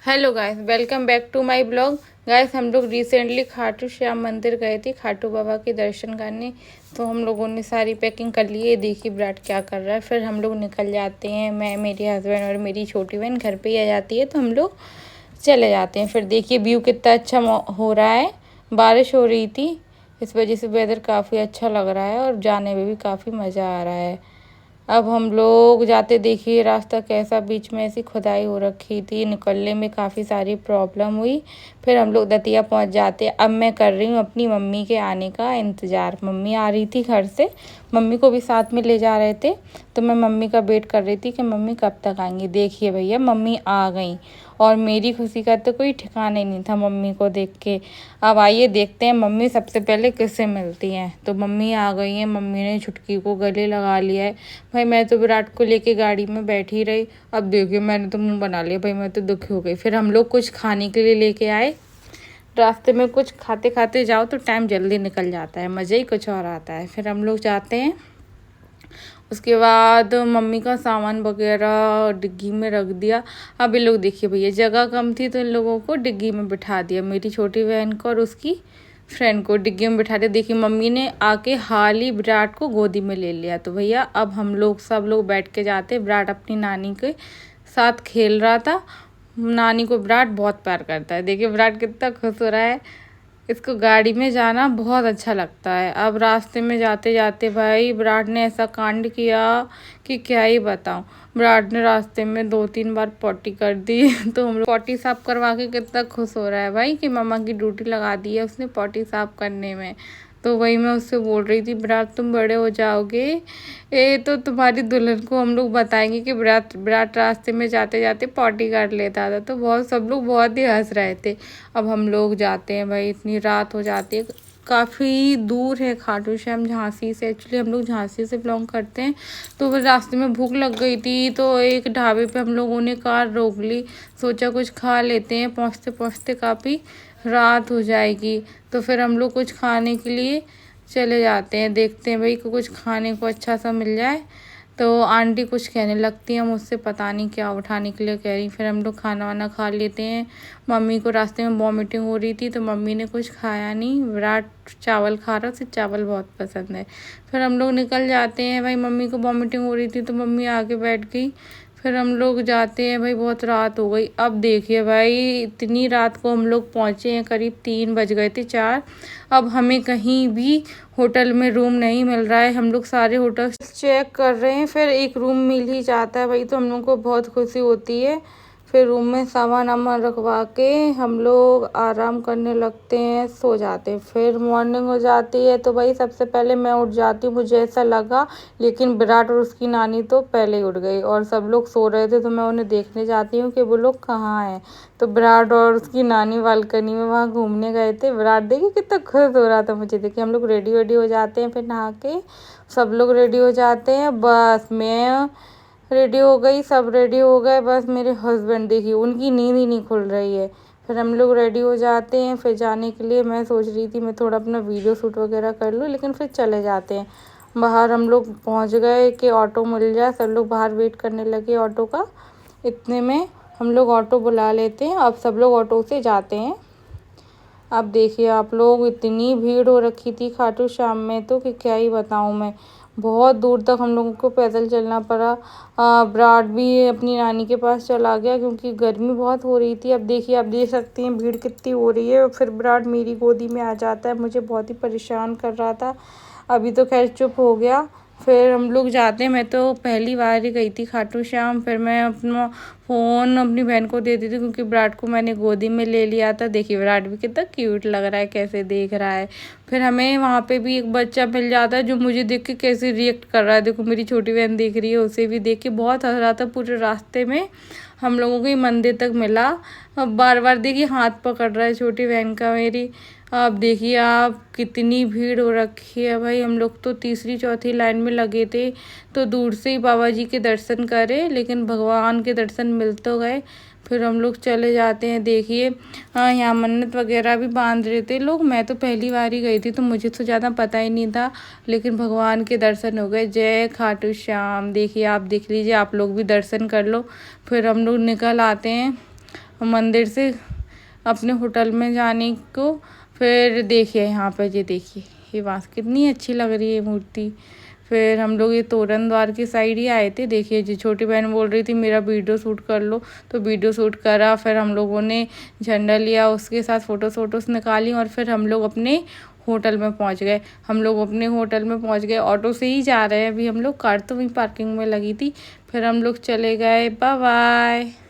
Hello guys, welcome back to my blog. Guys, हम लोग recently Khatu Shyam मंदिर गए थे खाटू बाबा के दर्शन करने। तो हम लोगों ने सारी पैकिंग कर ली है। देखिए विराट क्या कर रहा है। फिर हम लोग निकल जाते हैं। मैं, मेरे हस्बैंड और मेरी छोटी बहन घर पे ही आ जाती है, तो हम लोग चले जाते हैं। फिर देखिए व्यू कितना अच्छा हो रहा है। बारिश हो रही थी, इस वजह से वेदर काफ़ी अच्छा लग रहा है और जाने में भी काफ़ी मज़ा आ रहा है। अब हम लोग जाते, देखिए रास्ता कैसा, बीच में ऐसी खुदाई हो रखी थी, निकलने में काफ़ी सारी प्रॉब्लम हुई। फिर हम लोग दतिया पहुंच जाते। अब मैं कर रही हूँ अपनी मम्मी के आने का इंतज़ार। मम्मी आ रही थी घर से, मम्मी को भी साथ में ले जा रहे थे, तो मैं मम्मी का वेट कर रही थी कि मम्मी कब तक आएंगी। देखिए भैया, मम्मी आ गई और मेरी खुशी का तो कोई ठिकाना ही नहीं था मम्मी को देख के। अब आइए देखते हैं मम्मी सबसे पहले किससे मिलती हैं। तो मम्मी आ गई हैं। मम्मी ने छुटकी को गले लगा लिया है। भाई मैं तो विराट को लेके गाड़ी में बैठी रही। अब देखिए मैंने तो मुंह बना लिया, भाई मैं तो दुखी हो गई। फिर हम लोग कुछ खाने के लिए लेके आए। रास्ते में कुछ खाते खाते जाओ तो टाइम जल्दी निकल जाता है, मज़ा ही कुछ और आता है। फिर हम लोग जाते हैं। उसके बाद मम्मी का सामान वगैरह डिग्गी में रख दिया। अब ये लोग देखिए भैया, जगह कम थी तो इन लोगों को डिग्गी में बिठा दिया, मेरी छोटी बहन को और उसकी फ्रेंड को डिग्गी में बिठा दिया। देखिए मम्मी ने आके हाल ही विराट को गोदी में ले लिया। तो भैया अब हम लोग सब लोग बैठ के जाते। विराट अपनी नानी के साथ खेल रहा था। नानी को विराट बहुत प्यार करता है। देखिए विराट कितना खुश हो रहा है। इसको गाड़ी में जाना बहुत अच्छा लगता है। अब रास्ते में जाते जाते भाई विराट ने ऐसा कांड किया कि क्या ही बताऊं। विराट ने रास्ते में 2-3 बार पॉटी कर दी तो हम लोग पॉटी साफ करवा के कितना खुश हो रहा है भाई कि मम्मा की ड्यूटी लगा दी है उसने पॉटी साफ करने में। तो वही मैं उससे बोल रही थी, विराट तुम बड़े हो जाओगे, ये तो तुम्हारी दुल्हन को हम लोग बताएंगे कि विराट विराट रास्ते में जाते जाते पॉटी कर लेता था। तो बहुत सब लोग बहुत ही हंस रहे थे। अब हम लोग जाते हैं भाई, इतनी रात हो जाती है। काफ़ी दूर है खाटू श्याम झांसी से। एक्चुअली हम लोग झांसी से बिलोंग करते हैं। तो वो रास्ते में भूख लग गई थी, तो एक ढाबे पे हम लोगों ने कार रोक ली। सोचा कुछ खा लेते हैं, पहुँचते पहुँचते काफ़ी रात हो जाएगी। तो फिर हम लोग कुछ खाने के लिए चले जाते हैं। देखते हैं भाई कुछ खाने को अच्छा सा मिल जाए। तो आंटी कुछ कहने लगती हैं मुझसे, पता नहीं क्या उठाने के लिए कह रही। फिर हम लोग खाना वाना खा लेते हैं। मम्मी को रास्ते में वॉमिटिंग हो रही थी, तो मम्मी ने कुछ खाया नहीं। विराट चावल खा रहा, उसे चावल बहुत पसंद है। फिर हम लोग निकल जाते हैं भाई। मम्मी को वॉमिटिंग हो रही थी तो मम्मी आके बैठ गई। फिर हम लोग जाते हैं भाई, बहुत रात हो गई। अब देखिए भाई, इतनी रात को हम लोग पहुँचे हैं, करीब 3 बज गए थे, 4। अब हमें कहीं भी होटल में रूम नहीं मिल रहा है। हम लोग सारे होटल चेक कर रहे हैं, फिर एक रूम मिल ही जाता है भाई, तो हम लोग को बहुत खुशी होती है। फिर रूम में सामान वामान रखवा के हम लोग आराम करने लगते हैं, सो जाते हैं। फिर मॉर्निंग हो जाती है तो भाई सबसे पहले मैं उठ जाती हूँ, मुझे ऐसा लगा। लेकिन विराट और उसकी नानी तो पहले ही उठ गई और सब लोग सो रहे थे, तो मैं उन्हें देखने जाती हूँ कि वो लोग कहाँ हैं। तो विराट और उसकी नानी बालकनी में वहाँ घूमने गए थे। विराट देखिए कितना खुश हो रहा था मुझे देखिए। हम लोग रेडी वेडी हो जाते हैं, फिर नहा के सब लोग रेडी हो जाते हैं। बस मैं रेडी हो गई, सब रेडी हो गए, बस मेरे हस्बैंड देखिए उनकी नींद ही नहीं खुल रही है। फिर हम लोग रेडी हो जाते हैं। फिर जाने के लिए मैं सोच रही थी मैं थोड़ा अपना वीडियो शूट वगैरह कर लूँ, लेकिन फिर चले जाते हैं। बाहर हम लोग पहुँच गए कि ऑटो मिल जाए। सब लोग बाहर वेट करने लगे ऑटो का। इतने में हम लोग ऑटो बुला लेते हैं। अब सब लोग ऑटो से जाते हैं। अब देखिए आप लोग, इतनी भीड़ हो रखी थी खाटू श्याम में तो कि क्या ही बताऊं मैं। बहुत दूर तक हम लोगों को पैदल चलना पड़ा। विराट भी अपनी नानी के पास चला गया क्योंकि गर्मी बहुत हो रही थी। अब देखिए, आप देख सकती हैं भीड़ कितनी हो रही है। फिर विराट मेरी गोदी में आ जाता है, मुझे बहुत ही परेशान कर रहा था। अभी तो खैर चुप हो गया। फिर हम लोग जाते हैं। मैं तो पहली बार ही गई थी खाटू श्याम। फिर मैं अपना फ़ोन अपनी बहन को दे दी थी क्योंकि विराट को मैंने गोदी में ले लिया था। देखिए विराट भी कितना क्यूट लग रहा है, कैसे देख रहा है। फिर हमें वहाँ पे भी एक बच्चा मिल जाता है जो मुझे देख के कैसे रिएक्ट कर रहा है। देखो मेरी छोटी बहन देख रही है, उसे भी देख के बहुत हंस रहा था। पूरे रास्ते में हम लोगों को ये मंदिर तक मिला। अब बार बार देखिए हाथ पकड़ रहा है छोटी बहन का मेरी। आप देखिए आप, कितनी भीड़ हो रखी है भाई। हम लोग तो तीसरी चौथी लाइन में लगे थे, तो दूर से ही बाबा जी के दर्शन करे, लेकिन भगवान के दर्शन मिल तो गए। फिर हम लोग चले जाते हैं। देखिए यहाँ मन्नत वगैरह भी बांध रहे थे लोग। मैं तो पहली बार ही गई थी तो मुझे तो ज़्यादा पता ही नहीं था, लेकिन भगवान के दर्शन हो गए। जय खाटू श्याम। देखिए आप देख लीजिए, आप लोग भी दर्शन कर लो। फिर हम लोग निकल आते हैं। मंदिर से अपने होटल में जाने को। फिर देखिए यहाँ पर ये देखिए ये बात कितनी अच्छी लग रही है मूर्ति। फिर हम लोग ये तोरण द्वार की साइड ही आए थे। देखिए जी छोटी बहन बोल रही थी मेरा वीडियो शूट कर लो, तो वीडियो शूट करा। फिर हम लोगों ने झंडा लिया, उसके साथ फ़ोटोज़ निकाली और फिर हम लोग अपने होटल में पहुंच गए। हम लोग अपने होटल में पहुंच गए, ऑटो से ही जा रहे हैं अभी हम लोग, कार तो वहीं पार्किंग में लगी थी। फिर हम लोग चले गए। Bye bye.